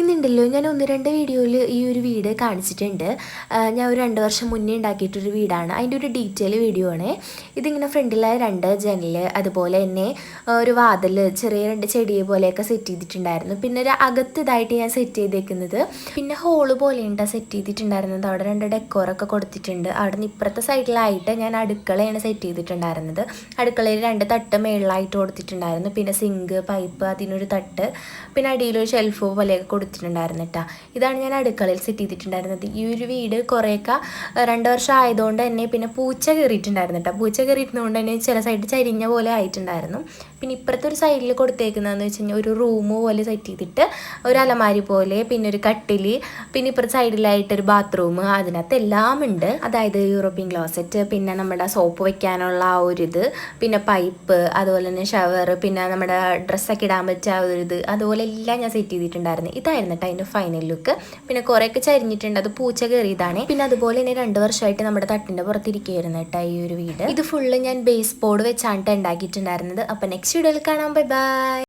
ഇന്നുണ്ടല്ലോ ഞാൻ ഒന്ന് രണ്ട് വീഡിയോയിൽ ഈ ഒരു വീട് കാണിച്ചിട്ടുണ്ട്. ഞാൻ ഒരു 2 വർഷം മുന്നേ ഉണ്ടാക്കിയിട്ടൊരു വീടാണ്. അതിൻ്റെ ഒരു ഡീറ്റെയിൽ വീഡിയോ ആണ്. ഇതിങ്ങനെ ഫ്രണ്ടിലായ 2 ജനൽ, അതുപോലെ തന്നെ ഒരു വാതിൽ, ചെറിയ 2 ചെടിയെ പോലെയൊക്കെ സെറ്റ് ചെയ്തിട്ടുണ്ടായിരുന്നു. പിന്നെ ഒരു അകത്ത് ഇതായിട്ട് ഞാൻ സെറ്റ് ചെയ്തേക്കുന്നത്, പിന്നെ ഹോള് പോലെയുണ്ട് സെറ്റ് ചെയ്തിട്ടുണ്ടായിരുന്നത്. അവിടെ 2 ഡെക്കോറൊക്കെ കൊടുത്തിട്ടുണ്ട്. അവിടെ നിന്ന് ഇപ്പുറത്തെ സൈഡിലായിട്ട് ഞാൻ അടുക്കളയാണ് സെറ്റ് ചെയ്തിട്ടുണ്ടായിരുന്നത്. അടുക്കളയിൽ 2 തട്ട് മേളിലായിട്ട് കൊടുത്തിട്ടുണ്ടായിരുന്നു. പിന്നെ സിങ്ക്, പൈപ്പ്, അതിനൊരു തട്ട്, പിന്നെ അടിയിലൊരു ഷെൽഫ് പോലെയൊക്കെ കൊടുത്തിട്ടുണ്ടായിരുന്നു കേട്ടോ. ഇതാണ് ഞാൻ അടുക്കളയിൽ സെറ്റ് ചെയ്തിട്ടുണ്ടായിരുന്നത്. ഈ ഒരു വീട് കുറേയൊക്കെ 2 വർഷം ആയതുകൊണ്ട് തന്നെ പിന്നെ പൂച്ച കയറിയിട്ടുണ്ടായിരുന്നു കേട്ടോ. പൂച്ച കയറിയിരുന്നതുകൊണ്ട് തന്നെ ചില സൈഡ് ചരിഞ്ഞ പോലെ ആയിട്ടുണ്ടായിരുന്നു. പിന്നെ ഇപ്പുറത്തെ ഒരു സൈഡിൽ കൊടുത്തേക്കുന്നതെന്ന് വെച്ച് കഴിഞ്ഞാൽ ഒരു റൂം പോലെ സെറ്റ് ചെയ്തിട്ട് ഒരു അലമാരി പോലെ, പിന്നെ ഒരു കട്ടിൽ, പിന്നെ ഇപ്പുറത്തെ സൈഡിലായിട്ടൊരു ബാത്റൂം, അതിനകത്ത് എല്ലാം ഉണ്ട്. അതായത് യൂറോപ്യൻ ക്ലോസറ്റ്, പിന്നെ നമ്മുടെ സോപ്പ് വെക്കാനുള്ള ആ ഒരു ഇത്, പിന്നെ പൈപ്പ്, അതുപോലെ തന്നെ ഷവർ, പിന്നെ നമ്മുടെ ഡ്രസ്സൊക്കെ ഇടാൻ പറ്റിയ ആ ഒരു ഇത്, അതുപോലെ എല്ലാം ഞാൻ സെറ്റ് ചെയ്തിട്ടുണ്ടായിരുന്നു. ഇതായിരുന്നു കേട്ടോ അതിൻ്റെ ഫൈനൽ ലുക്ക്. പിന്നെ കുറേയൊക്കെ ചരിഞ്ഞിട്ടുണ്ട്, അത് പൂച്ച കയറിയതാണ്. പിന്നെ അതുപോലെ തന്നെ 2 വർഷമായിട്ട് നമ്മുടെ തട്ടിൻ്റെ പുറത്തിരിക്കുകയായിരുന്നു കേട്ടോ ഈ ഒരു വീട്. ഇത് ഫുള്ള് ഞാൻ ബേസ് ബോർഡ് വെച്ചാണ് ഉണ്ടാക്കിയിട്ടുണ്ടായിരുന്നത്. അപ്പം നെക്സ്റ്റ് വീഡിയോയിൽ കാണാം. Bye bye.